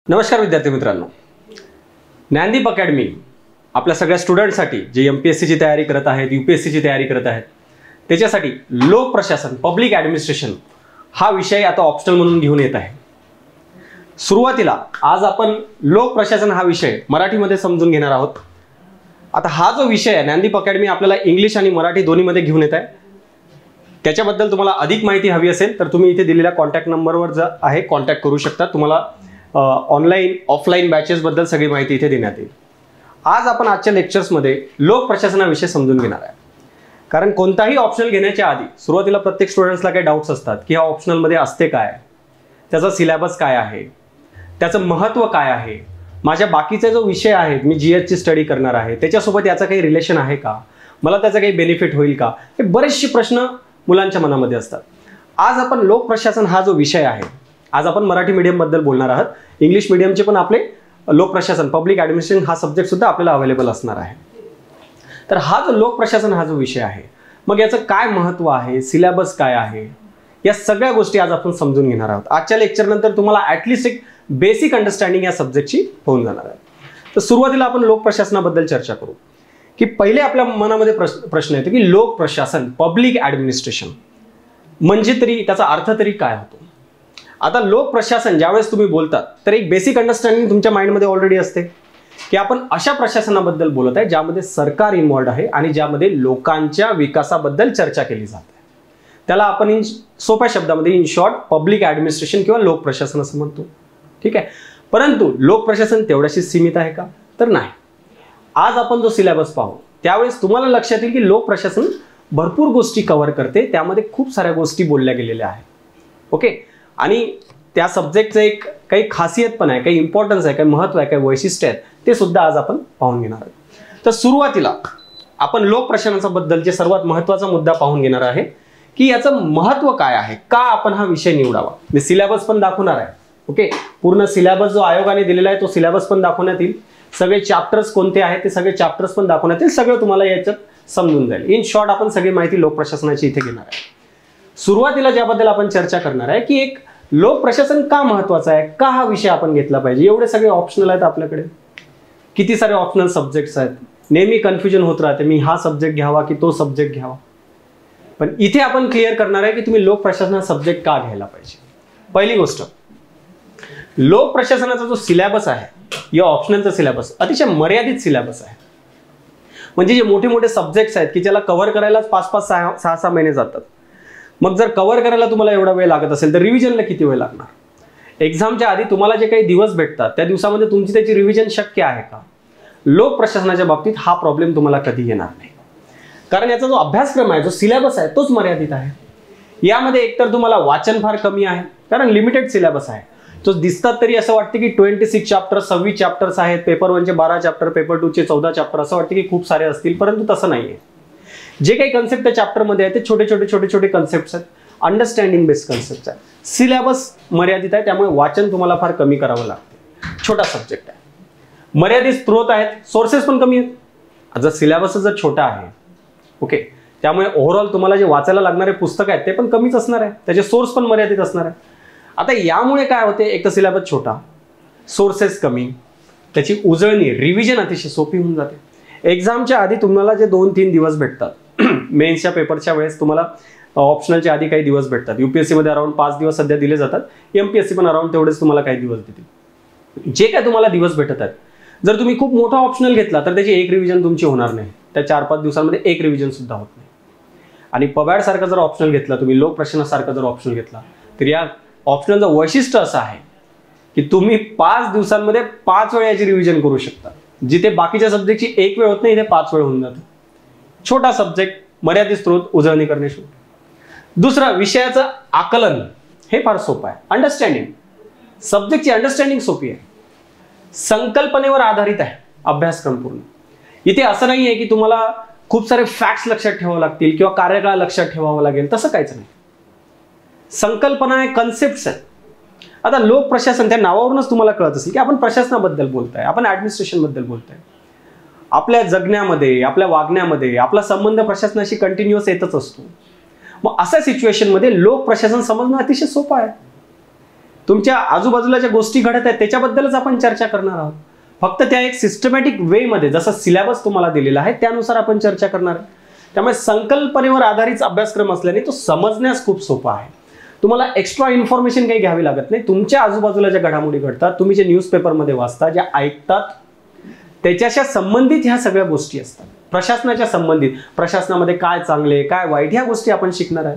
नमस्कार विद्यार्थी मित्रांनो, ज्ञानदीप अकॅडमी आपल्या सगळ्या स्टुडंटसाठी जे MPSC ची तयारी करत आहेत, UPSC ची तयारी करत आहेत, त्याच्यासाठी लोक प्रशासन पब्लिक ॲडमिनिस्ट्रेशन हा विषय आता ऑप्शनल म्हणून घेऊन येत आहे. सुरुवातीला आज आपण लोक प्रशासन हा विषय मराठीमध्ये समजून घेणार आहोत. आता हा जो विषय आहे ज्ञानदीप अकॅडमी आपल्याला इंग्लिश आणि मराठी दोन्हीमध्ये घेऊन येत आहे. त्याच्याबद्दल तुम्हाला अधिक माहिती हवी असेल तर तुम्ही इथे दिलेल्या कॉन्टॅक्ट नंबरवर जे आहे कॉन्टॅक्ट करू शकता. तुम्हाला ऑनलाईन ऑफलाईन बॅचेस बद्दल सगळी माहिती इथे देण्यात येईल. आज आपण आजच्या लेक्चर्समध्ये लोक प्रशासनाविषयी समजून घेणार आहे. कारण कोणताही ऑप्शनल घेण्याच्या आधी सुरुवातीला प्रत्येक स्टुडंट्सला काही डाऊट्स असतात की हा ऑप्शनलमध्ये असते काय, त्याचा सिलेबस काय आहे, त्याचं महत्त्व काय आहे, माझ्या बाकीचा जो विषय आहे मी GS ची स्टडी करणार आहे त्याच्यासोबत याचा काही रिलेशन आहे का, मला त्याचा काही बेनिफिट होईल का, हे बरेचसे प्रश्न मुलांच्या मनामध्ये असतात. आज आपण लोक प्रशासन हा जो विषय आहे, आज आपण मराठी मीडियम बद्दल बोलणार आहोत. इंग्लिश मीडियमचे पण आपले लोक प्रशासन पब्लिक ॲडमिनिस्ट्रेशन हा सब्जेक्ट सुद्धा आपल्याला अवेलेबल असणार आहे. तर हा जो लोक प्रशासन हा जो विषय आहे, मग याचं काय महत्त्व आहे, सिलेबस काय आहे, या सगळ्या गोष्टी आज आपण समजून घेणार आहोत. आजच्या लेक्चर नंतर तुम्हाला ॲटलिस्ट एक बेसिक अंडरस्टँडिंग या सब्जेक्टची होऊन जाणार आहे. तर सुरुवातीला आपण लोक प्रशासनाबद्दल चर्चा करू की पहिले आपल्या मनामध्ये प्रश्न येतो की लोक प्रशासन पब्लिक ॲडमिनिस्ट्रेशन म्हणजे तरी त्याचा अर्थ तरी काय होतो. आता लोक प्रशासन ज्यावेळेस तुम्ही बोलतात तर एक बेसिक अंडरस्टँडिंग तुमच्या माइंडमध्ये ऑलरेडी असते की आपण अशा प्रशासनाबद्दल बोलत आहे ज्यामध्ये सरकार इन्व्हॉल्ड आहे आणि ज्यामध्ये लोकांच्या विकासाबद्दल चर्चा केली जाते. त्याला आपण सोप्या शब्दामध्ये इन शॉर्ट पब्लिक ॲडमिनिस्ट्रेशन किंवा लोक प्रशासन असं म्हणतो. ठीक आहे. परंतु लोक प्रशासन तेवढ्याशी सीमित आहे का, तर नाही. आज आपण जो सिलेबस पाहू त्यावेळेस तुम्हाला लक्षात येईल की लोक प्रशासन भरपूर गोष्टी कव्हर करते, त्यामध्ये खूप साऱ्या गोष्टी बोलल्या गेलेल्या आहेत. ओके. आणि त्या सब्जेक्टचं एक काही खासियत पण आहे, काही इम्पॉर्टन्स आहे, काही महत्त्व आहे, काही वैशिष्ट्य आहेत, ते सुद्धा आज आपण पाहून घेणार आहोत. तर सुरुवातीला आपण लोक प्रशासनाबद्दलचे सर्वात महत्त्वाचा मुद्दा पाहून घेणार आहे की याचं महत्त्व काय आहे, का आपण हा विषय निवडावा. मी सिलेबस पण दाखवणार आहे. ओके. पूर्ण सिलेबस जो आयोगाने दिलेला आहे तो सिलेबस पण दाखवण्यात येईल. सगळे चॅप्टर्स कोणते आहेत ते सगळे चॅप्टर्स पण दाखवण्यात येईल. सगळं तुम्हाला याच्यात समजून जाईल. इन शॉर्ट आपण सगळी माहिती लोक प्रशासनाची इथे घेणार आहे. सुरुवातीला ज्याबद्दल आपण चर्चा करणार आहे की एक लोक प्रशासन का महत्त्वाचं आहे, का हा विषय आपण घेतला पाहिजे. एवढे सगळे ऑप्शनल आहेत आपल्याकडे, किती सारे ऑप्शनल सब्जेक्ट्स आहेत, नेहमी कन्फ्युजन होत राहते मी हा सब्जेक्ट घ्यावा की तो सब्जेक्ट घ्यावा. पण इथे आपण क्लिअर करणार आहे की तुम्ही लोक प्रशासन हा सब्जेक्ट का घ्यायला पाहिजे. पहिली गोष्ट, लोक प्रशासनाचा जो सिलेबस आहे या ऑप्शनलचा सिलेबस अतिशय मर्यादित सिलेबस आहे. म्हणजे जे मोठे मोठे सब्जेक्ट्स आहेत की ज्याला कव्हर करायलाच 5-5, 6-6 महिने जातात. मग जर कव्हर करायला तुम्हाला एवढा वेळ लागत असेल तर रिव्हिजनला किती वेळ लागणार. एक्झामच्या आधी तुम्हाला जे काही दिवस भेटतात त्या दिवसामध्ये तुमची त्याची रिव्हिजन शक्य आहे का. लोक प्रशासनाच्या बाबतीत हा प्रॉब्लेम तुम्हाला कधी येणार नाही. कारण याचा जो अभ्यासक्रम आहे, जो सिलेबस आहे तोच मर्यादित आहे. यामध्ये एकतर तुम्हाला वाचन फार कमी आहे कारण लिमिटेड सिलेबस आहे. तो दिसतात तरी असं वाटतं की 26 चॅप्टर 26 चॅप्टर्स आहेत, पेपर 1चे 12 चॅप्टर, पेपर 2चे 14 चॅप्टर, असं वाटतं की खूप सारे असतील, परंतु तसं नाही आहे. जे काही कन्सेप्ट त्या चॅप्टरमध्ये आहे ते छोटे छोटे कन्सेप्ट्स आहेत, अंडरस्टँडिंग बेस्ड कन्सेप्ट आहे. सिलेबस मर्यादित आहे त्यामुळे वाचन तुम्हाला फार कमी करावं लागतं. छोटा सब्जेक्ट आहे, मर्यादित स्त्रोत आहेत, सोर्सेस पण कमी आहेत. जर सिलेबस जर छोटा आहे, ओके, त्यामुळे ओव्हरऑल तुम्हाला जे वाचायला लागणारे पुस्तक आहेत ते पण कमीच असणार आहे, त्याचे सोर्स पण मर्यादित असणार आहे. आता यामुळे काय होते, एक तर सिलेबस छोटा, सोर्सेस कमी, त्याची उजळणी रिव्हिजन अतिशय सोपी होऊन जाते. एक्झामच्या आधी तुम्हाला जे 2-3 दिवस भेटतात, मेन्सच्या पेपरच्या वेळेस तुम्हाला ऑप्शनलच्या आधी काही दिवस भेटतात. UPSC मध्ये अराउंड 5 दिवस सध्या दिले जातात, MPSC पण अराउंड तेवढेच तुम्हाला काही दिवस देतील. जे काय तुम्हाला दिवस भेटत आहेत, जर तुम्ही खूप मोठा ऑप्शनल घेतला तर त्याची एक रिव्हिजन तुमची होणार नाही. त्या 4-5 दिवसांमध्ये एक रिव्हिजन सुद्धा होत नाही. आणि पबॅड सारखा जर ऑप्शनल घेतला तुम्ही, लोक प्रशासनासारखा जर ऑप्शनल घेतला तर या ऑप्शनलचं वैशिष्ट्य असं आहे की तुम्ही 5 दिवसांमध्ये 5 वेळा याची रिव्हिजन करू शकता. जिथे बाकीच्या सब्जेक्टची 1 वेळ होत नाही, इथे 5 वेळ होऊन जातो. छोटा सब्जेक्ट, मर्यादित स्त्रोत, उजळणी करणे शक्य. दुसरं, विषयाचं आकलन हे फार सोपं आहे. अंडरस्टँडिंग, सब्जेक्टची अंडरस्टँडिंग सोपी आहे. संकल्पनेवर आधारित आहे अभ्यासक्रम पूर्ण. इथे असं नाही आहे की तुम्हाला खूप सारे फॅक्ट्स लक्षात ठेवावे लागतील किंवा कार्यकाळ लक्षात ठेवावं लागेल, तसं काहीच नाही. संकल्पना आहे, कन्सेप्ट्स आहेत. आता लोक प्रशासन त्या नावावरूनच तुम्हाला कळत असेल की आपण प्रशासनाबद्दल बोलताय, आपण ॲडमिनिस्ट्रेशन बद्दल बोलताय. आपल्या जगण्यामध्ये, आपल्या वागण्यामध्ये आपला संबंध प्रशासनाशी कंटिन्युअस येतच असतो. मग अशा सिच्युएशनमध्ये लोक प्रशासन समजणं अतिशय सोपं आहे. तुमच्या आजूबाजूला ज्या गोष्टी घडत आहेत त्याच्याबद्दलच आपण चर्चा करणार आहोत. फक्त त्या एक सिस्टमॅटिक वे मध्ये जसं सिलेबस तुम्हाला दिलेला आहे त्यानुसार आपण चर्चा करणार आहे. त्यामुळे संकल्पनेवर आधारित अभ्यासक्रम असल्याने तो समजण्यास खूप सोपा आहे. तुम्हाला एक्स्ट्रा इन्फॉर्मेशन काही घ्यावी लागत नाही. तुमच्या आजूबाजूला ज्या घडामोडी घडतात, तुम्ही जे न्यूजपेपरमध्ये वाचता, ज्या ऐकतात, त्याच्याशी संबंधित ह्या सगळ्या गोष्टी असतात. प्रशासनाच्या संबंधित, प्रशासनामध्ये काय चांगले काय वाईट ह्या गोष्टी आपण शिकणार आहे.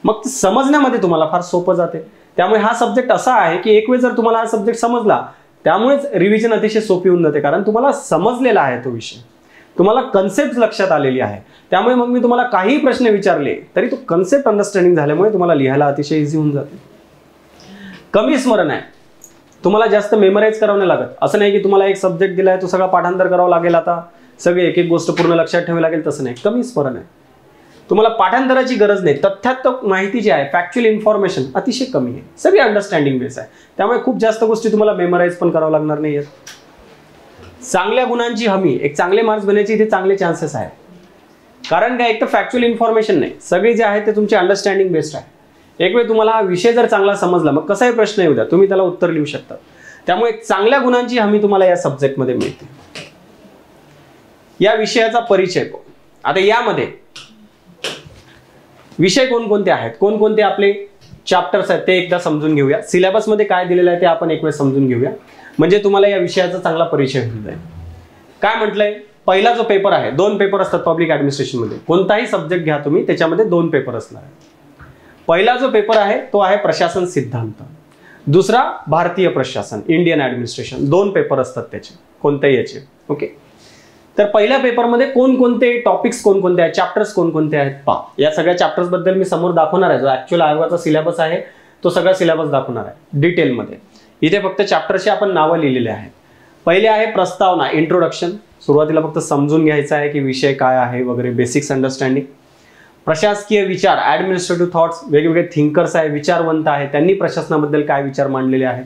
मग समजण्यामध्ये तुम्हाला फार सोपं जाते. त्यामुळे हा सब्जेक्ट असा आहे की एक वेळ जर तुम्हाला हा सब्जेक्ट समजला, त्यामुळेच रिव्हिजन अतिशय सोपी होऊन जाते, कारण तुम्हाला समजलेला आहे तो विषय, तुम्हाला कन्सेप्ट लक्षात आलेली आहे. त्यामुळे मग मी तुम्हाला काही प्रश्न विचारले तरी तो कन्सेप्ट अंडरस्टँडिंग झाल्यामुळे तुम्हाला लिहायला अतिशय इझी होऊन जाते. कमी स्मरण आहे, तुम्हाला जास्त मेमराईज करावं नाही लागत. असं नाही की तुम्हाला एक सब्जेक्ट दिलाय तो सगळा पाठांतर करावं लागेल, आता सगळे एक एक गोष्ट पूर्ण लक्षात ठेवावी लागेल, तसं नाही. कमी स्मरण आहे, तुम्हाला पाठांतराची गरज नाही. तथ्यात्मक माहिती जी आहे, फॅक्च्युअल इन्फॉर्मेशन अतिशय कमी आहे, सगळी अंडरस्टँडिंग बेस आहे. त्यामुळे खूप जास्त गोष्टी तुम्हाला मेमराईज पण करावं लागणार नाही आहेत. चांगल्या गुणांची हमी, एक चांगले मार्क्स बनण्याचे इथे चांगले चान्सेस आहेत. कारण काय, एक तर फॅक्च्युअल इन्फॉर्मेशन नाही, सगळी जे आहे ते तुमची अंडरस्टँडिंग बेस्ड आहे. एक वेळ तुम्हाला हा विषय जर चांगला समजला, मग कसाही प्रश्न येऊ द्या, तुम्ही त्याला उत्तर लिहू शकता. त्यामुळे चांगल्या गुणांची हमी तुम्हाला या सब्जेक्टमध्ये मिळते. या विषयाचा परिचय. आता यामध्ये विषय कोणकोणते आहेत, कोणकोणते आपले चॅप्टर्स आहेत ते एकदा समजून घेऊया. सिलेबसमध्ये काय दिलेलं आहे ते आपण एक वेळ समजून घेऊया, म्हणजे तुम्हाला या विषयाचा चांगला परिचय होऊन जाईल. काय म्हटलंय, पहिला जो पेपर आहे, 2 पेपर असतात पब्लिक ऍडमिनिस्ट्रेशन मध्ये. कोणताही सब्जेक्ट घ्या तुम्ही, त्याच्यामध्ये 2 पेपर असणार आहे. पहिला जो पेपर आहे तो आहे प्रशासन सिद्धांत, दुसरा भारतीय प्रशासन, इंडियन ऍडमिनिस्ट्रेशन. 2 पेपर असतात त्याचे, कोणत्याही याचे. ओके, तर पहिल्या पेपरमध्ये कोणकोणते टॉपिक्स कोणकोणते आहेत, चॅप्टर्स कोणकोणते आहेत पहा. या सगळ्या चॅप्टर्स बद्दल मी समोर दाखवणार आहे. जो ऍक्च्युअल आयोगाचा सिलेबस आहे तो सगळा सिलेबस दाखवणार आहे डिटेलमध्ये. इथे फक्त चॅप्टरची आपण नावं लिहिलेली आहेत. पहिले आहे प्रस्तावना, इंट्रोडक्शन. सुरुवातीला फक्त समजून घ्यायचं आहे की विषय काय आहे वगैरे, बेसिक्स अंडरस्टँडिंग. प्रशासकीय विचार, ऍडमिनिस्ट्रेटिव्ह थॉट्स, वेगवेगळे थिंकर्स आहे, विचारवंत आहे, त्यांनी प्रशासनाबद्दल काय विचार मांडलेले आहेत.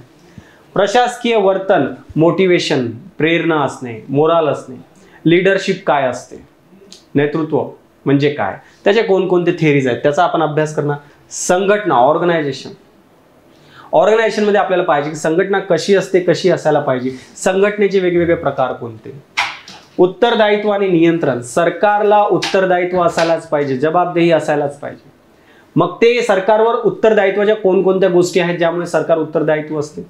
प्रशासकीय वर्तन, मोटिवेशन, प्रेरणा असणे, मोराल असणे. लीडरशिप काय असते, नेतृत्व म्हणजे काय, त्याचे कोणकोणते थेरीज आहेत त्याचा आपण अभ्यास करणार. संघटना, ऑर्गनायझेशन. ऑर्गनायझेशनमध्ये आपल्याला पाहिजे की संघटना कशी असते, कशी असायला पाहिजे, संघटनेचे वेगवेगळे प्रकार कोणते. उत्तरदायित्व आणि नियंत्रण, सरकारला उत्तरदायित्व असायलाच पाहिजे, जबाबदेही असायलाच पाहिजे. मग ते सरकारवर उत्तरदायित्वाच्या कोणकोणत्या गोष्टी आहेत ज्यामुळे सरकार उत्तरदायित्व असते.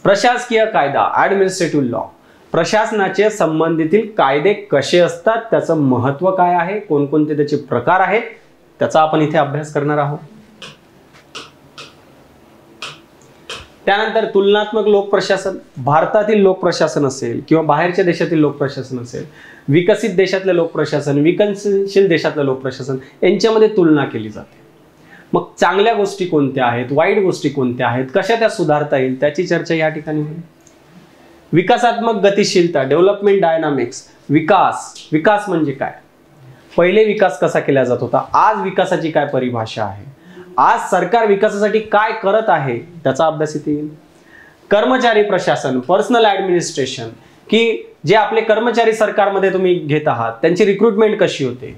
प्रशासकीय कायदा, ऍडमिनिस्ट्रेटिव्ह लॉ, प्रशासनाचे संबंधितील कायदे कसे असतात, त्याचं महत्व काय आहे, कोणकोणते त्याचे प्रकार आहेत, त्याचा आपण इथे अभ्यास करणार आहोत. त्यानंतर तुलनात्मक लोकप्रशासन, भारतातील लोकप्रशासन असेल किंवा बाहेरच्या देशातील लोकप्रशासन असेल, विकसित देशातलं लोकप्रशासन, विकसनशील देशातलं लोकप्रशासन, यांच्यामध्ये तुलना केली जाते. मग चांगल्या गोष्टी कोणत्या आहेत, वाईट गोष्टी कोणत्या आहेत, कशा त्या सुधारता येईल, त्याची चर्चा या ठिकाणी होईल. विकासात्मक गतिशीलता, डेव्हलपमेंट डायनामिक्स. विकास म्हणजे काय, पहिले विकास कसा केला जात होता, आज विकासाची काय परिभाषा आहे, आज सरकार विकासासाठी काय करत आहे, त्याचा अभ्यास इथे येईल. कर्मचारी प्रशासन, पर्सनल ऍडमिनिस्ट्रेशन, की जे आपले कर्मचारी सरकारमध्ये तुम्ही घेत आहात त्यांची रिक्रुटमेंट कशी होते,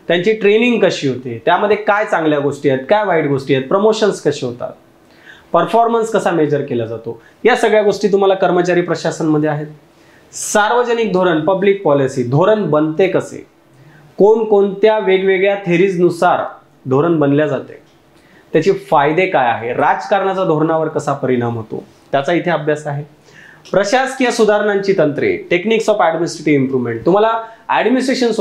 त्यांची ट्रेनिंग कशी होते, त्यामध्ये काय चांगल्या गोष्टी आहेत, काय वाईट गोष्टी आहेत, प्रमोशन्स कसे होतात, परफॉर्मन्स कसा मेजर केला जातो, या सगळ्या गोष्टी तुम्हाला कर्मचारी प्रशासनमध्ये आहेत. सार्वजनिक धोरण, पब्लिक पॉलिसी, धोरण बनते कसे, कोणकोणत्या वेगवेगळ्या थेरीजनुसार धोरण बनल्या जाते, त्याचे फायदे काय आहे, राजकारणाचा धोरणावर कसा परिणाम होतो, त्याचा इथे अभ्यास आहे. प्रशासकीय सुधारणांची तंत्रे, टेक्निक्स ऑफ ऍडमिनिस्ट्रेटिव्ह इम्प्रुव्हमेंट. तुम्हाला ऍडमिनिस्ट्रेशन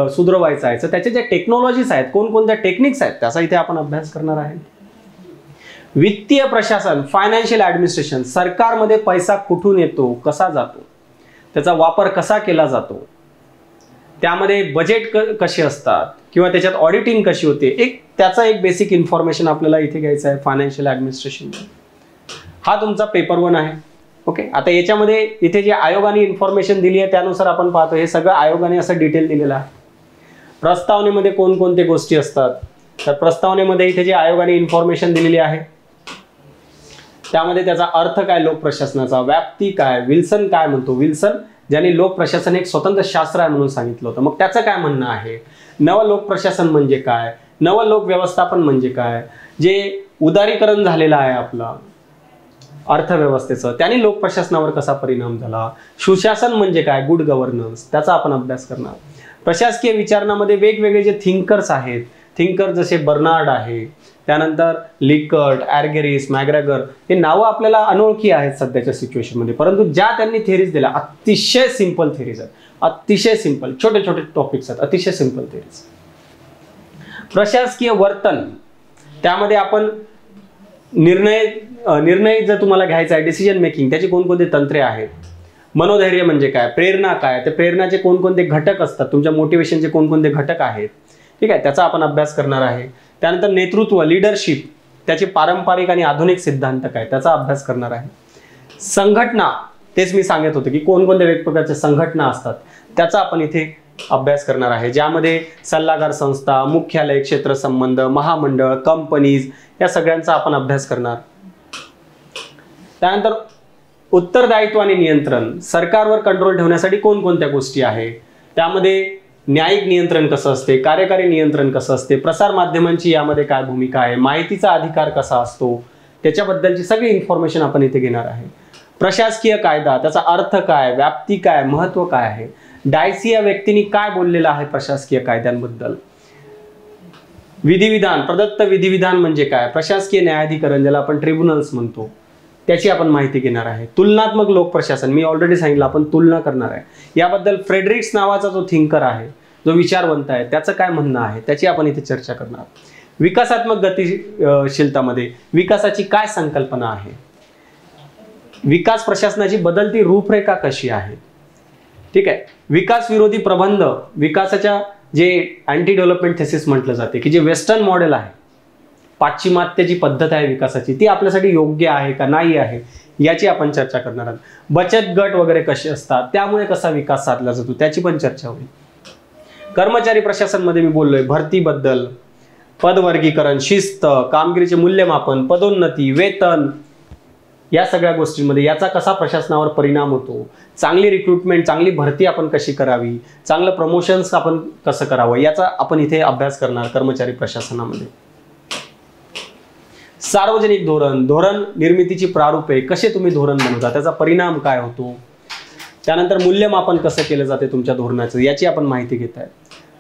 सुधरवायचं आहे, त्याचे जे टेक्नॉलॉजीज आहेत, कोणकोणत्या टेक्निक्स आहेत, त्याचा इथे आपण अभ्यास करणार आहे. वित्तीय प्रशासन, फायनान्शियल ऍडमिनिस्ट्रेशन, सरकारमध्ये पैसा कुठून येतो, कसा जातो, त्याचा वापर कसा केला जातो, त्यामध्ये बजेट कसे असतात किंवा त्याच्यात ऑडिटिंग कशी होते, त्याचा एक बेसिक इन्फॉर्मेशन आपल्याला इथे घ्यायचं आहे फायनान्शियल ऍडमिनिस्ट्रेशन. हा तुमचा पेपर 1 आहे. ओके, आता याच्यामध्ये इथे जे आयोगाने इन्फॉर्मेशन दिली आहे त्यानुसार आपण पाहतो, हे सगळं आयोगाने असं डिटेल दिलेलं आहे. प्रस्तावनेमध्ये कोणकोणते गोष्टी असतात, तर प्रस्तावनेमध्ये इथे जे आयोगाने इन्फॉर्मेशन दिलेली आहे त्यामध्ये त्याचा अर्थ काय, लोकप्रशासनाचा व्याप्ती काय, विल्सन काय म्हणतो, विल्सन ज्यांनी लोकप्रशासन एक स्वतंत्र शास्त्र आहे म्हणून सांगितलं होतं, मग त्याचं काय म्हणणं आहे, नव लोकप्रशासन म्हणजे काय, नव लोक व्यवस्थापन म्हणजे काय, जे उदारीकरण झालेलं आहे आपलं अर्थव्यवस्थेचं, त्याने लोकप्रशासनावर कसा परिणाम झाला, सुशासन म्हणजे काय, गुड गव्हर्नन्स, त्याचा आपण अभ्यास करणार. प्रशासकीय विचारणामध्ये वेगवेगळे जे थिंकर्स आहेत, थिंकर जसे बर्नार्ड आहे, त्यानंतर लिकर्ट, ॲर्गेरिस, मॅग्रेगर, हे नावं आपल्याला अनोळखी आहेत सध्याच्या सिच्युएशनमध्ये, परंतु ज्या त्यांनी थेरीज दिल्या अतिशय सिंपल थेरीज आहेत, अतिशय सिंपल, छोटे छोटे टॉपिक्स आहेत, अतिशय सिंपल थेरीज. प्रशासकीय वर्तन, त्यामध्ये आपण निर्णय जर तुम्हाला घ्यायचा आहे, डिसिजन मेकिंग, त्याची कोणकोणते तंत्रे आहेत, मनोधैर्य म्हणजे काय, प्रेरणा काय, ते प्रेरणाचे कोणकोणते घटक असतात, तुमच्या मोटिवेशनचे कोणकोणते घटक आहेत, ठीक आहे, त्याचा आपण अभ्यास करणार आहे. त्यानंतर नेतृत्व, लीडरशिप, त्याचे पारंपरिक आणि आधुनिक सिद्धांत काय, त्याचा अभ्यास करणार आहे. संघटना, तेच मी सांगत होतो की कोणकोणत्या वेगवेगळ्या संघटना असतात, त्याचा आपण इथे अभ्यास करणार आहे, ज्यामध्ये सल्लागार संस्था, मुख्यालय, क्षेत्र संबंध, महामंडळ, कंपनीज, या सगळ्यांचा आपण अभ्यास करणार. त्यानंतर उत्तरदायित्व आणि नियंत्रण, सरकारवर कंट्रोल ठेवण्यासाठी कोणकोणत्या गोष्टी आहेत, त्यामध्ये न्यायिक नियंत्रण कसं असते, कार्यकारी नियंत्रण कसं असते, प्रसार माध्यमांची यामध्ये काय भूमिका आहे, माहितीचा अधिकार कसा असतो, त्याच्याबद्दलची सगळी इन्फॉर्मेशन आपण इथे घेणार आहे. प्रशासकीय कायदा, त्याचा अर्थ काय, व्याप्ती काय, महत्व काय आहे, डायसी या व्यक्तीने काय बोललेलं आहे प्रशासकीय कायद्यांबद्दल. विधिविधान, प्रदत्त विधिविधान म्हणजे काय, प्रशासकीय न्यायाधिकरण ज्याला आपण ट्रिब्युनल्स म्हणतो, त्याची आपण माहिती घेणार आहे. तुलनात्मक लोकप्रशासन, मी ऑलरेडी सांगितलं आपण तुलना करणार आहे, याबद्दल फ्रेडरिक्स नावाचा जो थिंकर आहे, जो विचारवंत आहे, त्याचं काय म्हणणं आहे, त्याची आपण इथे चर्चा करणार. विकासात्मक गतिशीलतामध्ये विकासाची काय संकल्पना आहे, विकास प्रशासनाची बदलती रूपरेखा कशी आहे, ठीक आहे. विकास विरोधी प्रबंध, विकासाच्या जे अँटी डेव्हलपमेंट थेसिस म्हटलं जाते की जे वेस्टर्न मॉडेल आहे, पाश्चिमात्य जी पद्धत आहे विकासाची, ती आपल्यासाठी योग्य आहे का नाही आहे, याची आपण चर्चा करणार आहोत. बचत गट वगैरे कसे असतात, त्यामुळे कसा विकास साधला जातो, त्याची पण चर्चा होईल. कर्मचारी प्रशासनमध्ये मी बोललोय भरतीबद्दल, पदवर्गीकरण, शिस्त, कामगिरीचे मूल्यमापन, पदोन्नती, वेतन, या सगळ्या गोष्टींमध्ये याचा कसा प्रशासनावर परिणाम होतो, चांगली रिक्रुटमेंट, चांगली भरती आपण कशी करावी, चांगलं प्रमोशन्स आपण कसं करावं, याचा आपण इथे अभ्यास करणार कर्मचारी प्रशासनामध्ये. सार्वजनिक धोरण, धोरण निर्मितीची प्रारूपे, कसे तुम्ही धोरण बनवता, त्याचा परिणाम काय होतो. त्यानंतर मूल्यमापन कसं केलं जाते तुमच्या धोरणाचं, याची आपण माहिती घेत आहे.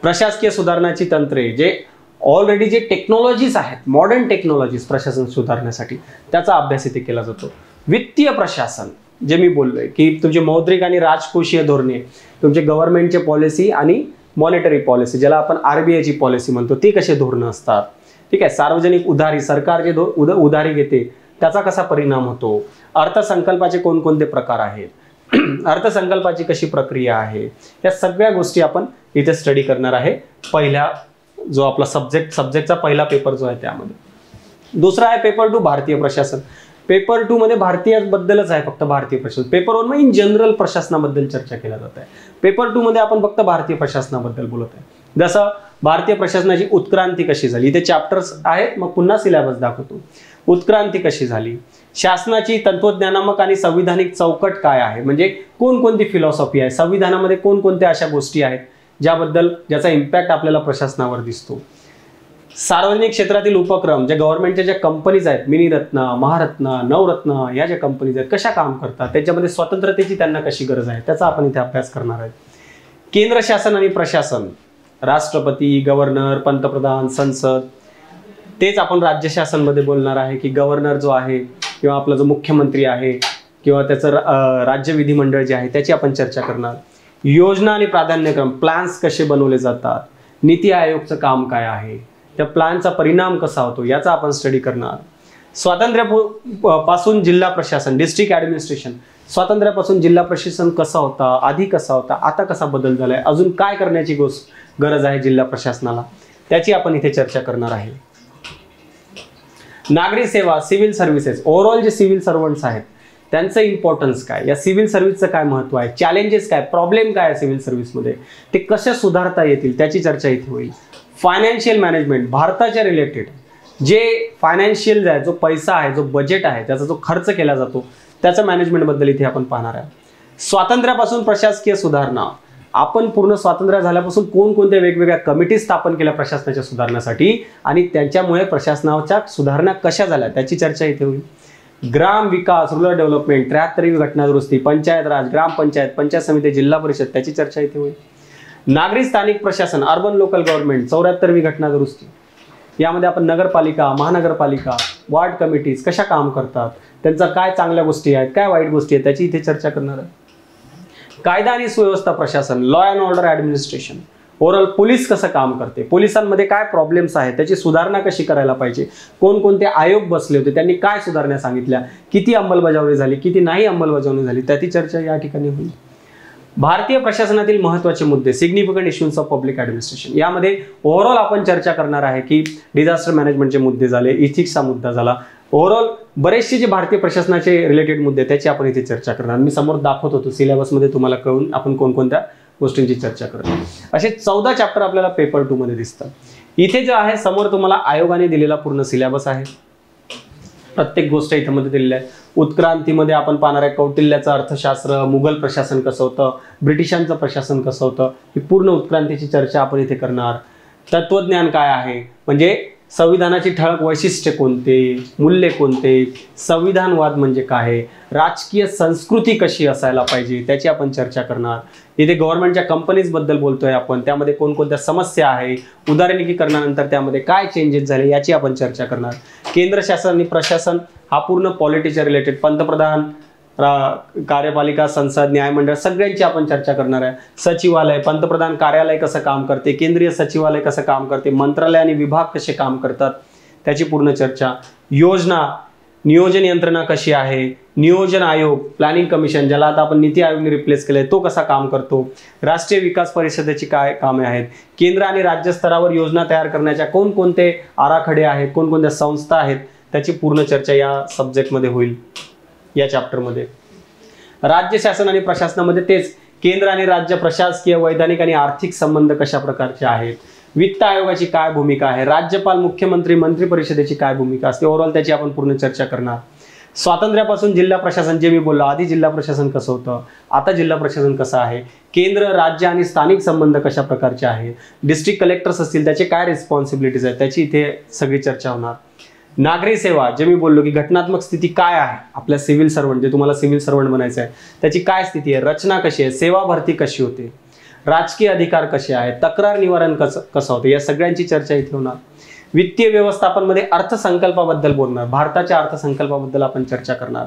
प्रशासकीय सुधारणाची तंत्रे, जे ऑलरेडी जे टेक्नॉलॉजीज आहेत, मॉडर्न टेक्नॉलॉजीज प्रशासन सुधारण्यासाठी, त्याचा अभ्यास इथे केला जातो. वित्तीय प्रशासन, जे मी बोललोय की तुमचे मौद्रिक आणि राजकोषीय धोरणे, तुमचे गव्हर्नमेंटचे पॉलिसी आणि मॉनिटरी पॉलिसी, ज्याला आपण RBIची पॉलिसी म्हणतो, ती कसे धोरणं असतात, ठीक आहे. सार्वजनिक उधारी, सरकार जे उधारी घेते त्याचा कसा परिणाम होतो. अर्थसंकल्पाचे कोणकोणते प्रकार आहेत, अर्थसंकल्पाची कशी प्रक्रिया आहे, या सगळ्या गोष्टी आपण इथे स्टडी करणार आहे. पहिल्या जो आपला सब्जेक्टचा पहिला पेपर जो आहे त्यामध्ये. दुसरा आहे पेपर 2 भारतीय प्रशासन. पेपर 2 मध्ये भारतीय बद्दलच आहे, फक्त भारतीय प्रशासन. पेपर 1 मध्ये इन जनरल प्रशासनाबद्दल चर्चा केली जात आहे. पेपर 2 मध्ये आपण फक्त भारतीय प्रशासनाबद्दल बोलत आहे. जसं भारतीय प्रशासनाची उत्क्रांती कशी झाली, इथे चॅप्टर्स आहेत, मग पुन्हा सिलेबस दाखवतो. उत्क्रांती कशी झाली, शासनाची तंत्रज्ञानात्मक आणि संविधानिक चौकट काय आहे, म्हणजे कोणकोणती फिलॉसॉफी आहे, संविधानामध्ये कोणकोणत्या अशा गोष्टी आहेत ज्याचा इम्पॅक्ट आपल्याला प्रशासनावर दिसतो. सार्वजनिक क्षेत्रातील उपक्रम, ज्या गव्हर्नमेंटच्या ज्या कंपनीज आहेत, मिनीरत्न, महारत्न, नवरत्न, या ज्या कंपनीज आहेत कशा काम करतात, त्याच्यामध्ये स्वतंत्रतेची त्यांना कशी गरज आहे, त्याचा आपण इथे अभ्यास करणार आहे. केंद्र शासन आणि प्रशासन, राष्ट्रपती, गव्हर्नर, पंतप्रधान, संसद, तेच आपण राज्य शासनमध्ये बोलणार आहे की गव्हर्नर जो आहे किंवा आपला जो मुख्यमंत्री आहे किंवा त्याचं राज्य विधिमंडळ जे आहे त्याची आपण चर्चा करणार. योजना आणि प्राधान्यक्रम, प्लॅन्स कसे बनवले जातात, नीती आयोगचं काम काय आहे, त्या प्लॅनचा परिणाम कसा होतो, याचा आपण स्टडी करणार. स्वातंत्र्यापासून जिल्हा प्रशासन, डिस्ट्रिक्ट ॲडमिनिस्ट्रेशन, स्वातंत्र्यापासून जिल्हा प्रशासन कसा होता, आधी कसा होता, आता कसा बदल झालाय, अजून काय करण्याची गरज आहे जिल्हा प्रशासनाला, त्याची आपण इथे चर्चा करणार आहे. नागरी सेवा, सिव्हिल सर्व्हिसेस, ओव्हरऑल जे सिव्हिल सर्वंट्स आहेत त्यांचं इम्पॉर्टन्स काय, या सिव्हिल सर्व्हिसचं काय महत्व आहे, चॅलेंजेस काय, प्रॉब्लेम काय आहे सिव्हिल सर्व्हिसमध्ये, ते कशा सुधारता येतील, त्याची चर्चा इथे होईल. फायनान्शियल मॅनेजमेंट, भारताच्या रिलेटेड जे फायनान्शियल आहे, जो पैसा आहे, जो बजेट आहे, त्याचा जो खर्च केला जातो, त्याचं मॅनेजमेंटबद्दल इथे आपण पाहणार आहे. स्वातंत्र्यापासून प्रशासकीय सुधारणा, आपण पूर्ण स्वातंत्र्य झाल्यापासून कोणकोणत्या वेगवेगळ्या कमिटी स्थापन केल्या प्रशासनाच्या सुधारण्यासाठी आणि त्यांच्यामुळे प्रशासनाच्या सुधारणा कशा झाल्या त्याची चर्चा इथे होईल. ग्राम विकास, रूरल डेव्हलपमेंट, 73वी घटना दुरुस्ती, पंचायत राज, ग्रामपंचायत, पंचायत समिती, जिल्हा परिषद त्याची चर्चा इथे होईल. नागरी स्थानिक प्रशासन, अर्बन लोकल गव्हर्नमेंट, 74वी घटना दुरुस्ती. यामध्ये आपण नगरपालिका, महानगरपालिका, वार्ड कमिटीज कशा काम करतात, त्यांचा काय चांगल्या गोष्टी आहेत, काय वाईट गोष्टी आहेत त्याची इथे चर्चा करणार आहे. कायदा आणि सुव्यवस्था प्रशासन, law and order administration, overall police कसं काम करते, पोलिसांमध्ये काय प्रॉब्लेम्स आहेत, त्याची सुधारणा कशी करायला पाहिजे, कोणकोणते आयोग बसले होते, त्यांनी काय सुधारणा सांगितल्या, किती अंमलबजावणी झाली, किती नाही अंमलबजावणी झाली त्याची चर्चा या ठिकाणी होईल. भारतीय प्रशासनातील महत्त्वाचे मुद्दे, significant issues of public administration. यामध्ये ओव्हरऑल आपण चर्चा करणार आहे की डिझास्टर मॅनेजमेंटचे मुद्दे झाले, इथिक्सचा मुद्दा झाला, ओव्हरऑल बरेचसे जे भारतीय प्रशासनाचे रिलेटेड मुद्दे त्याची आपण इथे चर्चा करणार. मी समोर दाखवत होतो सिलेबसमध्ये तुम्हाला कळून आपण कोणकोणत्या गोष्टींची चर्चा करतो. असे 14 चॅप्टर आपल्याला पेपर 2 मध्ये दिसतात. इथे जे आहे समोर तुम्हाला आयोगाने दिलेला पूर्ण सिलेबस आहे. प्रत्येक गोष्ट इथे मध्ये दिलेली आहे. उत्क्रांतीमध्ये आपण पाहणार आहे कौटिल्याचं अर्थशास्त्र, मुघल प्रशासन कसं होतं, ब्रिटिशांचं प्रशासन कसं होतं, ही पूर्ण उत्क्रांतीची चर्चा आपण इथे करणार. तत्वज्ञान काय आहे, म्हणजे संविधानाची ठळक वैशिष्ट्य कोणते, मूल्य कोणते, संविधानवाद म्हणजे काय, राजकीय संस्कृती कशी असायला पाहिजे त्याची आपण चर्चा करणार. इथे गव्हर्नमेंटच्या कंपनीज बद्दल बोलतोय आपण, त्यामध्ये कोणकोणत्या समस्या आहे, उदारीकरणानंतर त्यामध्ये काय चेंजेस झाले याची आपण चर्चा करणार. केंद्र शासन आणि प्रशासन हा पूर्ण पॉलिटीच्या रिलेटेड, पंतप्रधान, कार्यपालिका, संसद, न्यायमंडळ सगळ्यांची आपण चर्चा करणार आहे. सचिवालय, पंतप्रधान कार्यालय कसं काम करते, केंद्रीय सचिवालय कसं काम करते, मंत्रालय आणि विभाग कसे काम करतात त्याची पूर्ण चर्चा. योजना, नियोजन यंत्रणा कशी आहे, नियोजन आयोग, प्लॅनिंग कमिशन ज्याला आता आपण नीती आयोगने रिप्लेस केलंय तो कसा काम करतो, राष्ट्रीय विकास परिषदेची काय कामे आहेत, केंद्र आणि राज्य स्तरावर योजना तयार करण्याच्या कोणकोणते आराखडे आहेत, कोणकोणत्या संस्था आहेत त्याची पूर्ण चर्चा या सब्जेक्टमध्ये होईल, या चॅप्टरमध्ये. राज्य शासन आणि प्रशासनामध्ये तेच केंद्र आणि राज्य प्रशासकीय, वैधानिक आणि आर्थिक संबंध कशा प्रकारचे आहेत, वित्त आयोगाची काय भूमिका आहे, राज्यपाल, मुख्यमंत्री, मंत्री परिषदेची काय भूमिका असते, ओव्हरऑल त्याची आपण पूर्ण चर्चा करणार. स्वातंत्र्यापासून जिल्हा प्रशासन, जे मी बोललो आधी जिल्हा प्रशासन कसं होतं, आता जिल्हा प्रशासन कसं आहे, केंद्र, राज्य आणि स्थानिक संबंध कशा प्रकारचे आहेत, डिस्ट्रिक्ट कलेक्टर्स असतील त्याचे काय रिस्पॉन्सिबिलिटीज आहेत त्याची इथे सगळी चर्चा होणार. नागरी सेवा, जे मी बोललो की घटनात्मक स्थिती काय आहे, आपल्या सिव्हिल सर्वंट, जे तुम्हाला सिव्हिल सर्वंट बनायचं आहे त्याची काय स्थिती आहे, रचना कशी आहे, सेवा भरती कशी होते, राजकीय अधिकार कसे आहेत, तक्रार निवारण कसं होतं, या सगळ्यांची चर्चा इथे होणार. वित्तीय व्यवस्थापनमध्ये अर्थसंकल्पाबद्दल बोलणार, भारताच्या अर्थसंकल्पाबद्दल आपण चर्चा करणार.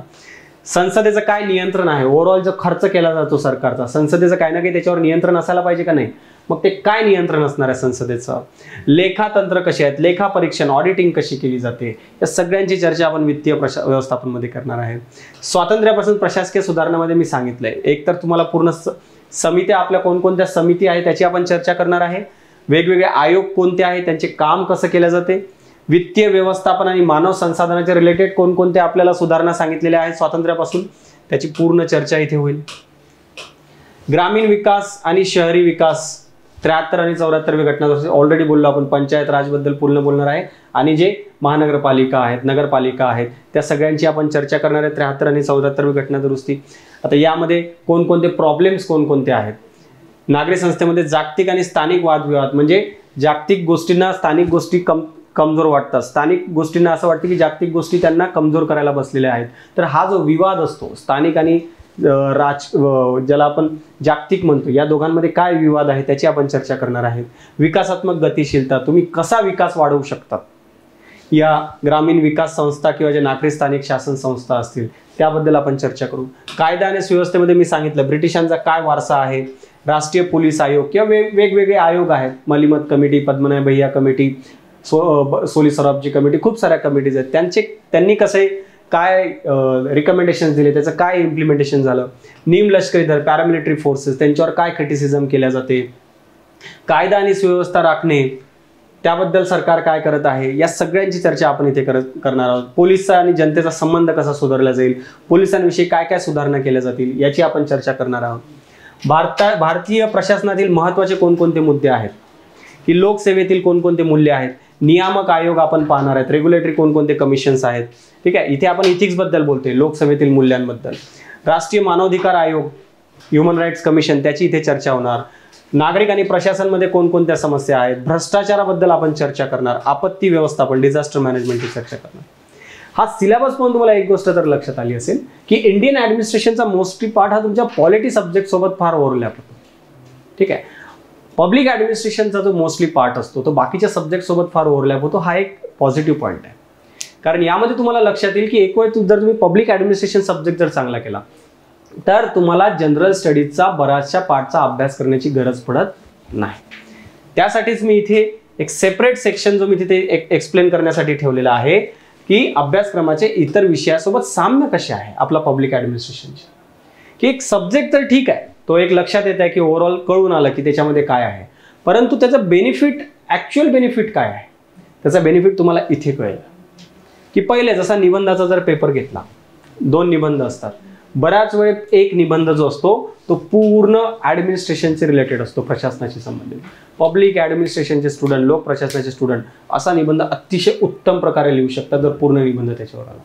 संसदेचं काय नियंत्रण आहे, ओव्हरऑल जो खर्च केला जातो सरकारचा, संसदेचं काही ना काही त्याच्यावर नियंत्रण असायला पाहिजे का नाही, मग ते काय नियंत्रण असणार आहे संसदेचं. लेखातंत्र कसे आहेत, लेखा परीक्षण, ऑडिटिंग कशी केली जाते, या सगळ्यांची चर्चा आपण वित्तीय व्यवस्थापनमध्ये करणार आहे. स्वातंत्र्यापासून प्रशासकीय सुधारणामध्ये मी सांगितलंय, एक तर तुम्हाला पूर्ण समित्या, आपल्या कोणकोणत्या समिती आहेत त्याची आपण चर्चा करणार आहे. वेगवेगळे आयोग कोणते आहेत, त्यांचे काम कसं केलं जाते, वित्तीय व्यवस्थापन आणि मानव संसाधनाच्या रिलेटेड कोणकोणत्या आपल्याला सुधारणा सांगितलेल्या आहेत स्वातंत्र्यापासून त्याची पूर्ण चर्चा इथे होईल. ग्रामीण विकास आणि शहरी विकास, 73 आणि 74वी घटना ऑलरेडी बोललो आपण, पंचायत राजबद्दल पूर्ण बोलणार आहे आणि जे महानगरपालिका आहेत, नगरपालिका आहेत त्या सगळ्यांची आपण चर्चा करणार आहे. 73 आणि 74वी घटना दुरुस्ती. आता यामध्ये कोणकोणते प्रॉब्लेम्स कोणकोणते आहेत, नागरी संस्थेमध्ये जागतिक आणि स्थानिक वादविवाद, म्हणजे जागतिक गोष्टींना स्थानिक गोष्टी कमजोर वाटतात, स्थानिक गोष्टींना असं वाटतं की जागतिक गोष्टी त्यांना कमजोर करायला बसलेल्या आहेत. तर हा जो विवाद असतो स्थानिक आणि ज्याला आपण जागतिक म्हणतो, या दोघांमध्ये काय विवाद आहे त्याची आपण चर्चा करणार आहे. विकासात्मक गतिशीलता, तुम्ही कसा विकास वाढवू शकतात, या ग्रामीण विकास संस्था किंवा जे नागरी स्थानिक शासन संस्था असतील त्याबद्दल आपण चर्चा करू. कायदा आणि सुव्यवस्थेमध्ये मी सांगितलं ब्रिटिशांचा काय वारसा आहे, राष्ट्रीय पोलीस आयोग किंवा वेगवेगळे आयोग आहेत, मलिमत कमिटी, पद्मनाभ भैया कमिटी, सोली सराबजी कमिटी, खूप साऱ्या कमिटीज आहेत, त्यांनी कसे काय रिकमेंडेशन दिले, त्याचं काय इम्प्लिमेंटेशन झालं. निम लष्करी दल, पॅरामिलिटरी फोर्सेस, त्यांच्यावर काय क्रिटिसिझम केल्या जाते. कायदा आणि सुव्यवस्था राखणे, त्याबद्दल सरकार काय करत आहे, या सगळ्यांची चर्चा आपण इथे करणार आहोत. पोलीस आणि जनतेचा संबंध कसा सुधारला जाईल, पोलिसांविषयी काय काय सुधारणा केल्या जातील याची आपण चर्चा करणार आहोत. भारतीय प्रशासनातील महत्त्वाचे कोणकोणते मुद्दे आहेत, की लोकसेवेतील कोणकोणते मूल्य आहेत, नियामक आयोग आपण पाहणार आहेत, रेग्युलेटरी कोणकोणते कमिशन्स आहेत. ठीक आहे, इथे आपण इथिक्स बद्दल बोलतोय, लोकसेवेतील मूल्यांबद्दल. राष्ट्रीय मानवाधिकार आयोग, ह्युमन राईट्स कमिशन, त्याची इथे चर्चा होणार. नागरिक आणि प्रशासनमध्ये कोणकोणत्या समस्या आहेत, भ्रष्टाचाराबद्दल आपण चर्चा करणार, आपत्ती व्यवस्थापन डिझास्टर मॅनेजमेंटची चर्चा करणार. हा सिलेबस पाहून तुम्हाला एक गोष्ट तर लक्षात आली असेल की इंडियन ऍडमिनिस्ट्रेशनचा मोस्टली पार्ट हा तुमच्या पॉलिटी सब्जेक्ट सोबत फार ओव्हरलॅप होतो. ठीक आहे. पब्लिक ऍडमिनिस्ट्रेशनचा जो मोस्टली पार्ट असतो तो बाकीच्या सब्जेक्ट सोबत फार ओव्हरलॅप होतो. हा एक पॉझिटिव्ह पॉईंट आहे. कारण यामध्ये तुम्हाला लक्षात येईल की एक वेळ जर तुम्ही पब्लिक ऍडमिनिस्ट्रेशन सब्जेक्ट जर चांगला केला तर तुम्हाला जनरल स्टडीजचा बऱ्याचशा पार्टचा अभ्यास करण्याची गरज पडत नाही. त्यासाठीच मी इथे एक सेपरेट सेक्शन जो मी तिथे एक्सप्लेन करण्यासाठी ठेवलेला आहे की अभ्यासक्रमाचे इतर विषयासोबत साम्य कसे आहे आपला पब्लिक ऍडमिनिस्ट्रेशनचे. की एक सब्जेक्ट तर ठीक आहे, तो एक लक्षात येत आहे की ओव्हरऑल कळून आलं की त्याच्यामध्ये काय आहे, परंतु त्याचं बेनिफिट, ऍक्च्युअल बेनिफिट काय आहे, त्याचा बेनिफिट तुम्हाला इथे कळेल. की पहिले जसा निबंधाचा जर पेपर घेतला, 2 निबंध असतात, बऱ्याच वेळ एक निबंध जो असतो तो पूर्ण ऍडमिनिस्ट्रेशनचे रिलेटेड असतो, प्रशासनाशी संबंधित. पब्लिक ऍडमिनिस्ट्रेशनचे स्टुडंट, लोक प्रशासनाचे स्टुडंट असा निबंध अतिशय उत्तम प्रकारे लिहू शकतात जर पूर्ण निबंध त्याच्यावर आला.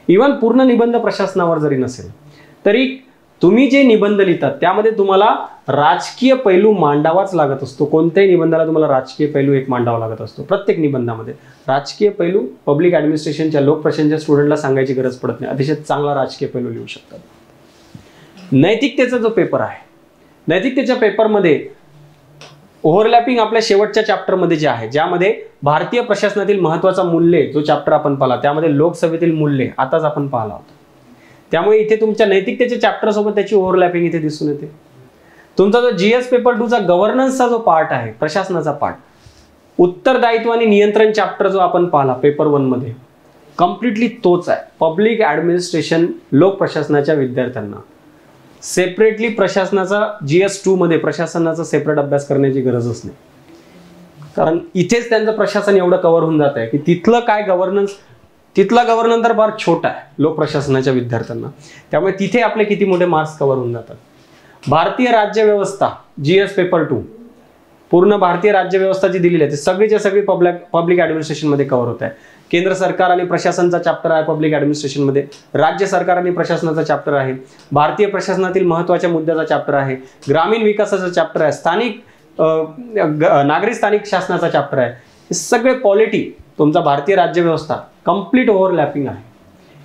इव्हन पूर्ण निबंध प्रशासनावर जरी नसेल तरी तुम्ही जे निबंध लिहितात त्यामध्ये तुम्हाला राजकीय पैलू मांडावाच लागत असतो. कोणत्याही निबंधाला तुम्हाला राजकीय पैलू एक मांडावा लागत असतो. प्रत्येक निबंधामध्ये राजकीय पैलू पब्लिक ऍडमिनिस्ट्रेशनच्या, लोक प्रशासनाच्या स्टुडंटला सांगायची गरज पडत नाही. अतिशय चांगला राजकीय पैलू लिहू शकतात. नैतिकतेचा जो पेपर आहे, नैतिकतेच्या पेपरमध्ये ओव्हरलॅपिंग आपल्या शेवटच्या चॅप्टरमध्ये जे आहे, ज्यामध्ये भारतीय प्रशासनातील महत्वाचा मूल्य जो चॅप्टर आपण पाहिला त्यामध्ये लोकसेवेतील मूल्य आताच आपण पाहिला होता. त्यामुळे इथे तुमच्या नैतिकतेच्या चॅप्टर सोबत त्याची ओव्हरलॅपिंग इथे दिसून येते. तुमचा जो जीएस पेपर 2 चा गव्हर्नन्सचा जो पार्ट आहे, प्रशासनाचा पार्ट, उत्तरदायित्व आणि नियंत्रण चॅप्टर जो आपण पाहिला पेपर 1 मध्ये, कम्प्लिटली तोच आहे. पब्लिक ऍडमिनिस्ट्रेशन लोक प्रशासनाच्या विद्यार्थ्यांना सेपरेटली प्रशासनाचा जीएस 2 मध्ये प्रशासनाचा सेपरेट अभ्यास करण्याची गरजच नाही. कारण इथेच त्यांचं प्रशासन एवढं कव्हर होऊन जात आहे की तिथलं काय गव्हर्नन्स, तिथला गव्हर्नन्स तर फार छोटा आहे लोक प्रशासनाच्या विद्यार्थ्यांना. त्यामुळे तिथे आपले किती मोठे मार्क्स कव्हर होऊन जातात. भारतीय राज्यव्यवस्था जीएस पेपर 2 पूर्ण भारतीय राज्यव्यवस्था जी दिलेली आहे ती सगळीच्या सगळी पब्लिक ऍडमिनिस्ट्रेशन मध्ये कव्हर होत आहे. केंद्र सरकार आणि प्रशासनाचा चॅप्टर आहे पब्लिक ऍडमिनिस्ट्रेशन मध्ये, राज्य सरकार आणि प्रशासनाचा चॅप्टर आहे, भारतीय प्रशासनातील महत्त्वाच्या मुद्द्याचा चॅप्टर आहे, ग्रामीण विकासाचा चॅप्टर आहे, स्थानिक नागरी स्थानिक शासनाचा चॅप्टर आहे. हे सगळे पॉलिटी तुमचा भारतीय राज्यव्यवस्था कंप्लीट ओव्हरलॅपिंग आहे.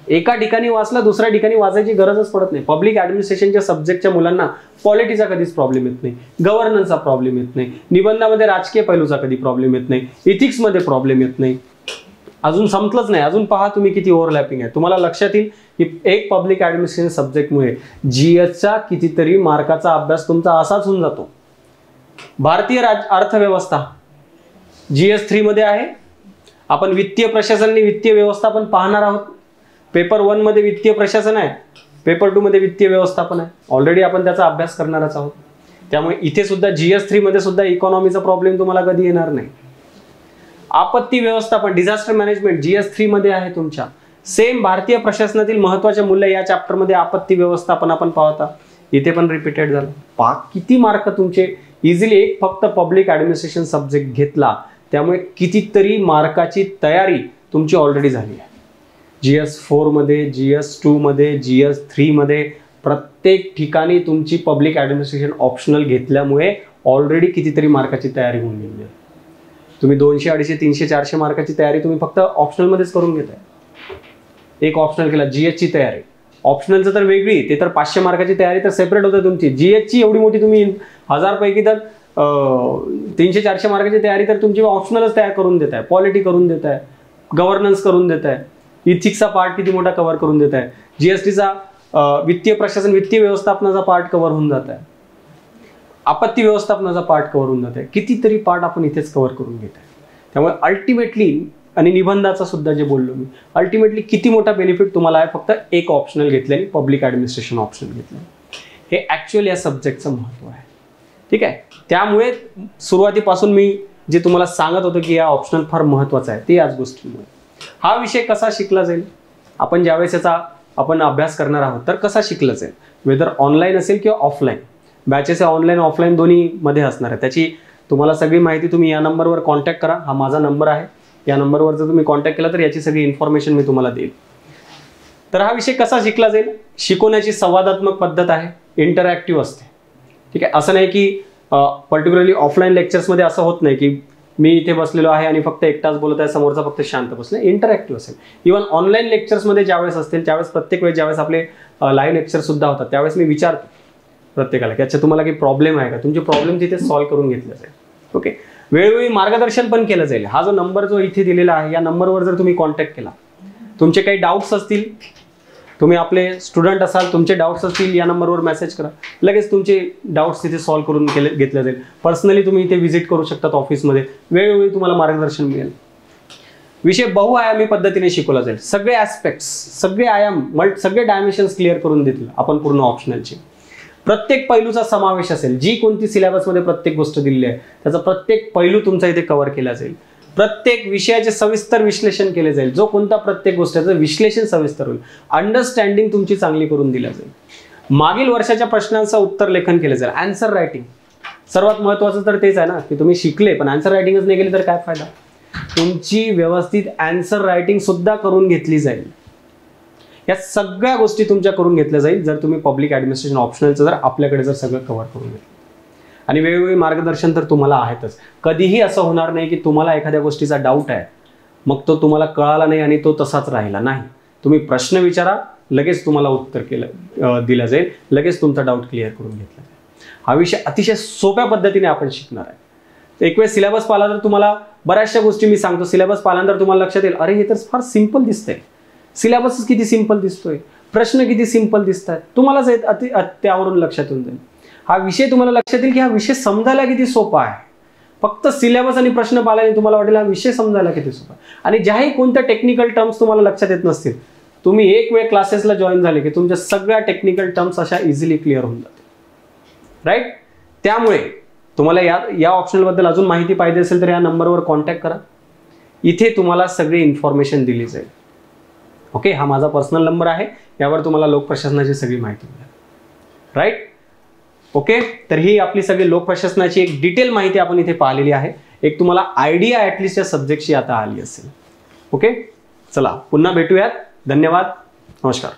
एका ठिकाणी वाचलं दुसऱ्या ठिकाणी वाचायची गरजच पडत नाही. पब्लिक ऍडमिनिस्ट्रेशनच्या सब्जेक्टच्या मुलांना पॉलिटीचा कधीच प्रॉब्लेम येत नाही, गव्हर्नन्सचा प्रॉब्लेम येत नाही, निबंधामध्ये राजकीय पैलूचा कधी प्रॉब्लेम येत नाही, इथिक्समध्ये प्रॉब्लेम येत नाही. अजून संपलंच नाही, अजून पहा तुम्ही किती ओव्हरलॅपिंग आहे. तुम्हाला लक्षात येईल की एक पब्लिक ऍडमिनिस्ट्रेशन सब्जेक्टमुळे जीएसचा कितीतरी मार्काचा अभ्यास तुमचा असाच होऊन जातो. भारतीय अर्थव्यवस्था जीएस 3 मध्ये आहे. आपण वित्तीय प्रशासन आणि वित्तीय व्यवस्थापन पाहणार आहोत. पेपर 1 मध्ये वित्तीय प्रशासन आहे, पेपर 2 मध्ये वित्तीय व्यवस्थापन आहे. ऑलरेडी आपण त्याचा अभ्यास करणारच आहोत. त्यामुळे इथे सुद्धा जीएस 3 मध्ये सुद्धा इकॉनॉमीचा प्रॉब्लेम तुम्हाला कधी येणार नाही. आपत्ती व्यवस्थापन डिझास्टर मॅनेजमेंट जीएस 3 मध्ये आहे तुमच्या. सेम भारतीय प्रशासनातील महत्वाचे मूल्य या चॅप्टर मध्ये आपत्ती व्यवस्थापन आपण पाहता, इथे पण रिपीटेड झालं. किती मार्क तुमचे इझिली एक फक्त पब्लिक ऍडमिनिस्ट्रेशन सब्जेक्ट घेतला त्यामुळे कितीतरी मार्काची तयारी तुमची ऑलरेडी झाली आहे. जीएस 4 मध्ये, जीएस 2 मध्ये, जीएस 3 मध्ये प्रत्येक ठिकाणी तुमची पब्लिक ऍडमिनिस्ट्रेशन ऑप्शनल घेतल्यामुळे ऑलरेडी कितीतरी मार्काची तयारी होऊन गेली आहे. तुम्ही 200, 250, 300, 400 मार्काची तयारी तुम्ही फक्त ऑप्शनल मध्येच करून घेताय. एक ऑप्शनल केला, जीएस ची तयारी, ऑप्शनलचं तर वेगळी, ते तर 500 मार्काची तयारी तर सेपरेट होते तुमची. जीएस ची एवढी मोठी तुम्ही 1000 पैकी तर 300-400 मार्काची तयारी तर तुमची ऑप्शनलच तयार करून देत आहे. पॉलिटी करून देत आहे, गव्हर्नन्स करून देत आहे, इथिक्सचा पार्ट किती मोठा कव्हर करून देत आहे, जीएसटीचा वित्तीय प्रशासन वित्तीय व्यवस्थापनाचा पार्ट कव्हर होऊन जात आहे, आपत्ती व्यवस्थापनाचा पार्ट कव्हर होऊन जात आहे. कितीतरी पार्ट आपण इथेच कव्हर करून घेत आहे. त्यामुळे अल्टिमेटली, आणि निबंधाचा सुद्धा जे बोललो मी, अल्टिमेटली किती मोठा बेनिफिट तुम्हाला आहे फक्त एक ऑप्शनल घेतल्याने, पब्लिक ऍडमिनिस्ट्रेशन ऑप्शनल घेतल्याने. हे ऍक्च्युअली या सब्जेक्टचं महत्त्व आहे. ठीक आहे. त्यामुळे सुरुवातीपासून मी जे तुम्हाला सांगत होतो की या ऑप्शनल फार महत्त्वाचा आहे, ते याच गोष्टीमुळे. हा विषय कसा शिकला जाईल, आपण ज्यावेळेस याचा आपण अभ्यास करणार आहोत तर कसा शिकला जाईल, वेदर ऑनलाईन असेल किंवा ऑफलाईन. बॅचेस ऑनलाईन ऑफलाईन दोन्ही मध्ये असणार आहे. त्याची तुम्हाला सगळी माहिती तुम्ही या नंबरवर कॉन्टॅक्ट करा. हा माझा नंबर आहे. या नंबरवर जर तुम्ही कॉन्टॅक्ट केला तर याची सगळी इन्फॉर्मेशन मी तुम्हाला देईल. तर हा विषय कसा शिकला जाईल, शिकवण्याची संवादात्मक पद्धत आहे, इंटरॅक्टिव्ह असते. ठीक आहे. असं नाही की पर्टिक्युलरली ऑफलाईन लेक्चर्समध्ये असं होत नाही की मी इथे बसलेलो आहे आणि फक्त एकटाच बोलत आहे, समोरचा फक्त शांत बसले. इंटरॅक्टिव्ह असेल. इव्हन ऑनलाईन लेक्चर्समध्ये ज्यावेळेस असतील त्यावेळेस प्रत्येक वेळेस ज्यावेळेस आपले लाईव्ह लेक्चर सुद्धा होतात त्यावेळेस मी विचारतो प्रत्येकाला की अच्छा तुम्हाला काही प्रॉब्लेम आहे का, तुमचे प्रॉब्लेम तिथे सॉल्व्ह करून घेतले जाईल. ओके, वेळोवेळी मार्गदर्शन पण केलं जाईल. हा जो नंबर जो इथे दिलेला आहे या नंबरवर जर तुम्ही कॉन्टॅक्ट केला, तुमचे काही डाऊट्स असतील, तुम्ही आपले स्टुडंट असाल, तुमचे डाऊट्स असतील, या नंबरवर मेसेज करा, लगेच तुमचे डाऊट्स तिथे सॉल्व्ह करून घेतलं जाईल. पर्सनली तुम्ही इथे व्हिजिट करू शकतात ऑफिसमध्ये, वेळोवेळी तुम्हाला मार्गदर्शन मिळेल. विषय बहुआयामी पद्धतीने शिकवला जाईल. सगळे ॲस्पेक्ट्स, सगळे आयाम, सगळे डायमेन्शन्स क्लिअर करून देतील आपण पूर्ण ऑप्शनलची. प्रत्येक पैलूचा समावेश असेल. जी कोणती सिलेबसमध्ये प्रत्येक गोष्ट दिलेली आहे त्याचा प्रत्येक पैलू तुमचा इथे कव्हर केला जाईल. प्रत्येक विषयाचे सविस्तर विश्लेषण केले जाईल. जो कोणता प्रत्येक गोष्टीचं विश्लेषण सविस्तर होईल. अंडरस्टँडिंग तुमची चांगली करून दिली जाईल. मागील वर्षाच्या प्रश्नांचं उत्तर लेखन केलं जाईल. आन्सर रायटिंग सर्वात महत्त्वाचं तर तेच आहे ना की तुम्ही शिकले पण आन्सर रायटिंगच नाही केली तर काय फायदा. तुमची व्यवस्थित आन्सर रायटिंग सुद्धा करून घेतली जाईल. या सगळ्या गोष्टी तुमच्या करून घेतल्या जाईल जर तुम्ही पब्लिक ॲडमिनिस्ट्रेशन ऑप्शनलचं जर आपल्याकडे जर सगळं कव्हर करून घेतलं. आणि वेगवेगळे मार्गदर्शन तर तुम्हाला आहेतच. कधीही असं होणार नाही की तुम्हाला एखाद्या गोष्टीचा डाऊट आहे मग तो तुम्हाला कळाला नाही आणि तो तसाच राहिला नाही. तुम्ही प्रश्न विचारा, लगेच तुम्हाला उत्तर दिलं जाईल, लगेच तुमचा डाऊट क्लिअर करून घेतला जाईल. हा विषय अतिशय सोप्या पद्धतीने आपण शिकणार आहे. एक वेळ सिलेबस पाहिला तर तुम्हाला बऱ्याचशा गोष्टी मी सांगतो, सिलेबस पाहिल्यानंतर तुम्हाला लक्षात येईल अरे हे तर फार सिंपल दिसतंय. सिलेबस किती सिंपल दिसतोय, प्रश्न किती सिंपल दिसत आहेत, तुम्हालाच त्यावरून लक्षात येऊन जाईल. हा विषय तुम्हाला लक्षात येईल की हा विषय समजायला किती सोपा आहे. फक्त सिलेबस आणि प्रश्न पाहिल्याने तुम्हाला वाटेल हा विषय समजायला किती सोपा आहे. आणि ज्याही कोणत्या टेक्निकल टर्म्स तुम्हाला लक्षात येत नसतील, तुम्ही एक वेळ क्लासेसला जॉईन झाले की तुमच्या सगळ्या टेक्निकल टर्म्स अशा इझिली क्लिअर होऊन जातील. राईट. त्यामुळे तुम्हाला या ऑप्शनबद्दल अजून माहिती पाहिजे असेल तर या नंबरवर कॉन्टॅक्ट करा. इथे तुम्हाला सगळी इन्फॉर्मेशन दिली जाईल. ओके, हा माझा पर्सनल नंबर आहे, यावर तुम्हाला लोकप्रशासनाची सगळी माहिती मिळेल. राईट. ओके, तर ही आपली सगळी लोकप्रशासनाची एक डिटेल माहिती आपण इथे पाहिलेली आहे. एक तुम्हाला आयडिया ॲटलिस्ट या सब्जेक्टची आता आली असेल. ओके, चला पुन्हा भेटूयात. धन्यवाद. नमस्कार.